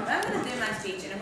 what I'm going to do in my speech and I'm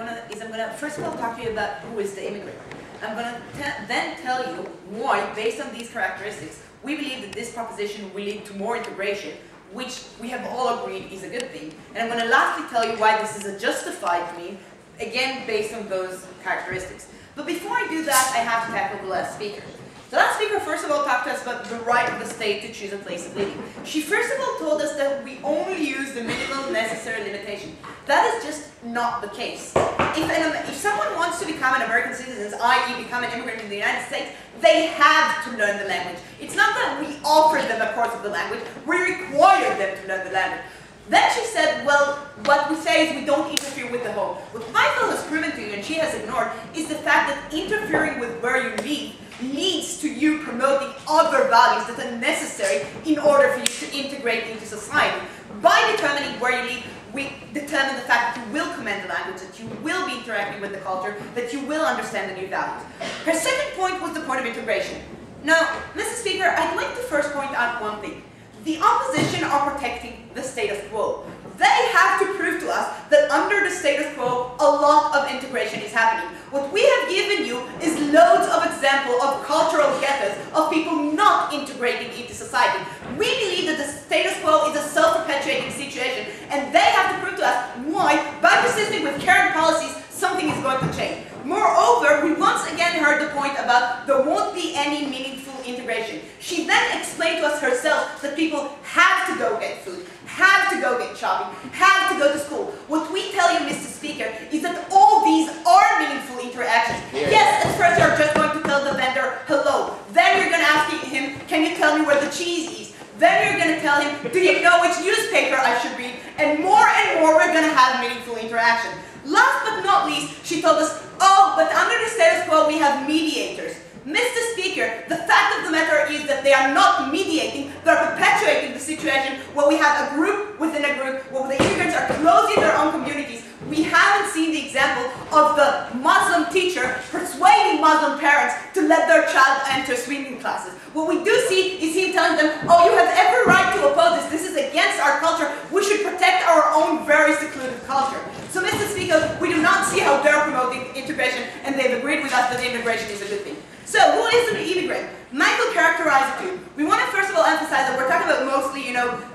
going to first of all talk to you about who is the immigrant. I'm going to then tell you why, based on these characteristics, we believe that this proposition will lead to more integration, which we have all agreed is a good thing. And I'm going to lastly tell you why this is a justified mean, again based on those characteristics. But before I do that, I have to tackle the last speaker. The last speaker, first of all, talked to us about the right of the state to choose a place of living. She first of all told us that we only use the minimum necessary limitation. That is just not the case. If someone wants to become an American citizen, i.e. become an immigrant in the United States, they have to learn the language. It's not that we offer them a course of the language, we require them to learn the language. Then she said, well, what we say is we don't interfere with the home. What Michael has proven to you, and she has ignored, is the fact that interfering with where you live leads to you promoting other values that are necessary in order for you to integrate into society. By determining where you live, we determine the fact that you will command the language, that you will be interacting with the culture, that you will understand the new values. Her second point was the point of integration. Now, Mrs. Speaker, I'd like to first point out one thing. The opposition are protecting the status quo. They have to prove to us that under the status quo, a lot of integration is happening. What we have given you is loads of examples of cultural ghettos, of people not integrating into society. We believe that the status quo is a self-perpetuating situation, and they have to prove to us why, by persisting with current policies, something is going to change. Moreover, we once again heard the point about there won't be any meaningful integration. She then explained to us herself that people have to go get food, have to go get shopping, have to go to school. What we tell you, Mr. Speaker, is that all these are meaningful interactions. Yeah. Yes, at first you're just going to tell the vendor, hello. Then you're going to ask him, can you tell me where the cheese is? Then you're going to tell him, do you know which newspaper I should read? And more we're going to have meaningful interaction. Last but not least, she told us, oh, but under the status quo we have mediators. Mr. Speaker, the fact of the matter is that they are not mediating, they're perpetuating the situation where we have a group within a group, where the immigrants are closing their own communities. We haven't seen the example of the Muslim teacher persuading Muslim parents to let their child enter swimming classes. What we do see is him telling them, oh, you have every right to oppose this, this is against our culture, we should protect our own very secluded culture. So, Mr. Speaker, we do not see how they're promoting integration, and they've agreed with us that integration is a good thing. So, who is an immigrant? Michael characterized it too. We want to first of all emphasize that we're talking about mostly,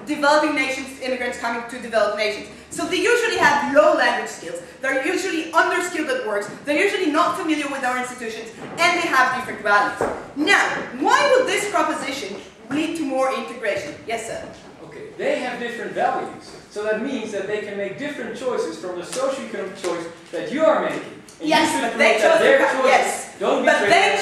developing nations, immigrants coming to developed nations. So they usually have low language skills, they're usually underskilled at work, they're usually not familiar with our institutions, and they have different values. Now, why would this proposition lead to more integration? Yes, sir? Okay, they have different values. So that means that they can make different choices from the socioeconomic choice that you are making. And yes, but they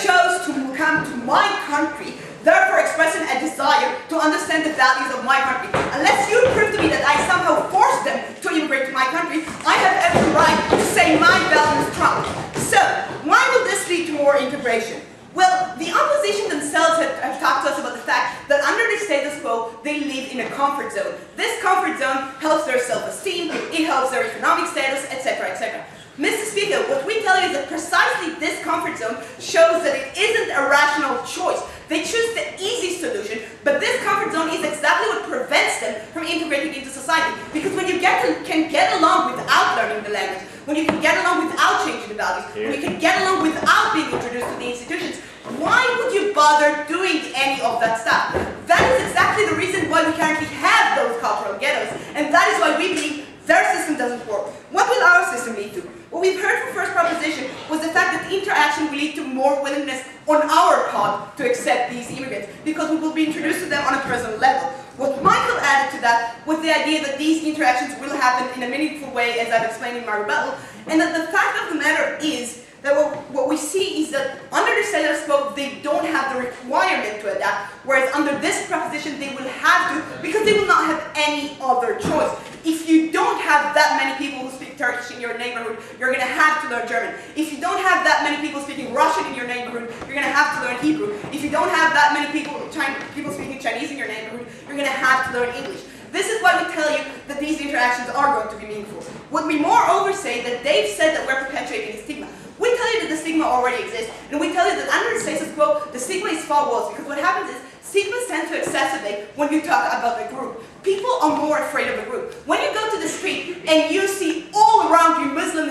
chose to come to my country, therefore expressing a desire to understand the values of my country. Unless you prove to me that I somehow forced them to immigrate to my country, I have every right to say my values trump. So, why will this lead to more integration? Well, the opposition themselves have talked to us about the fact that under the status quo, they live in a comfort zone. This comfort zone helps their self-esteem, it helps their economic status, etc., etc. Mr. Speaker, what we tell you is that precisely this comfort zone shows that it isn't a rational choice. They choose the easy solution, but this comfort zone is exactly what prevents them from integrating into society. Because when you can get along without learning the language, when you can get along without changing the values, when you can get along without being introduced to the institutions, why would you bother doing any of that stuff? That is exactly the reason why we currently have those cultural ghettos, and that is why we believe their system doesn't work. What will our system lead to? What we've heard from first proposition was the fact that interaction will lead to more willingness on our part to accept these immigrants, because we will be introduced to them on a personal level. What Michael added to that was the idea that these interactions will happen in a meaningful way, as I've explained in my rebuttal, and that the fact of the matter is that what we see is that under the status quo, they don't have the requirement to adapt, whereas under this proposition, they will have to, because they will not have any other choice. If you don't have that many people who speak Turkish in your neighborhood, you're going to have to learn German. If you don't have that many people speaking Russian in your neighborhood, you're going to have to learn Hebrew. If you don't have that many people speaking Chinese in your neighborhood, you're going to have to learn English. This is why we tell you that these interactions are going to be meaningful. What we moreover say that they've said that we're perpetuating a stigma. We tell you that the stigma already exists, and we tell you that under the status quo, the stigma is far worse, because what happens is stigmas tend to exacerbate when you talk about a group. People are more afraid of a group. When you go to the street and you see all around you Muslim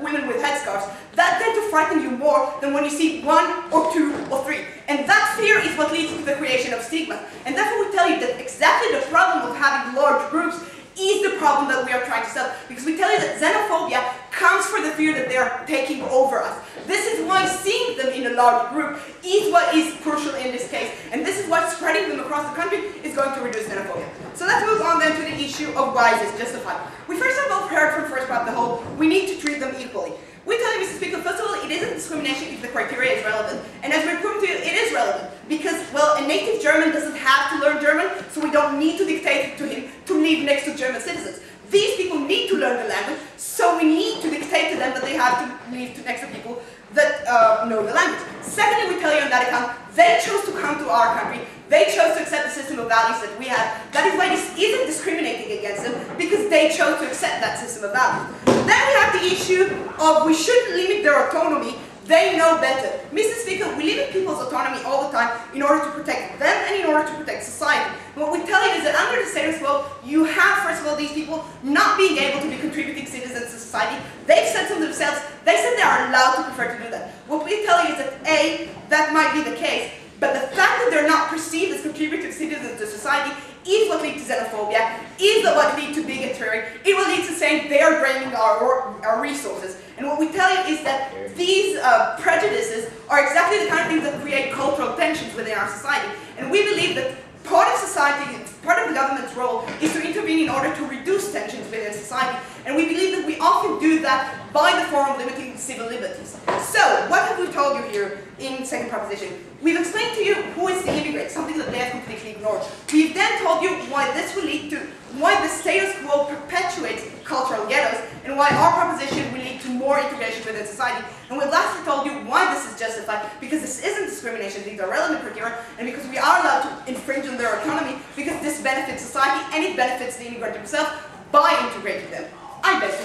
women with headscarves, that tend to frighten you more than when you see 1 or 2 or 3. And that fear is what leads to the creation of stigma. And therefore we tell you that exactly the problem of having large groups is the problem that we are trying to solve. Because we tell you that xenophobia comes from the fear that they are taking over us. This is why seeing them in a large group is what is crucial in this case. And this is why spreading them across the country is going to reduce xenophobia. So let's move on then to the issue of why is this justified. We first of all heard from first part the whole, we need to treat them equally. We tell you, Mr. Speaker, first of all, it isn't discrimination if the criteria is relevant. And as we're proving to you, it is relevant. Because, well, a native German doesn't have to learn German, so we don't need to dictate to him to live next to German citizens. These people need to learn the language, so we need to dictate to them that they have to live next to people that know the language. Secondly, we tell you on that account, they chose to come to our country. They chose to accept the system of values that we have. That is why this isn't discriminating against them, because they chose to accept that system of values. Then we have the issue of we shouldn't limit their autonomy. They know better. Mr. Speaker, we limit people's autonomy all the time in order to protect them and in order to protect society. And what we tell you is that under the status quo, you have, first of all, these people not being able to be contributing citizens to society. They've said to themselves, they said they are allowed to prefer to do that. What we tell you is that A, that might be the case, but the fact that they're not perceived as contributing citizens to society is what leads to xenophobia, is what leads to bigotry. It will lead to saying they are draining our resources. And what we tell you is that these prejudices are exactly the kind of things that create cultural tensions within our society. And we believe that part of society, part of the government's role is to intervene in order to reduce tensions within society. And we believe that we often do that by the form of limiting civil liberties. So, what have we told you here in second proposition? We've explained to you who is the immigrant, something that they have completely ignored. We've then told you why this will lead to, why the status quo perpetuates cultural ghettos, and why our proposition will lead to more integration within society. And we've lastly told you why this is justified, because this isn't discrimination, these are relevant criteria, and because we are allowed to infringe on their autonomy, because this benefits society and it benefits the immigrant himself by integrating them. I beg to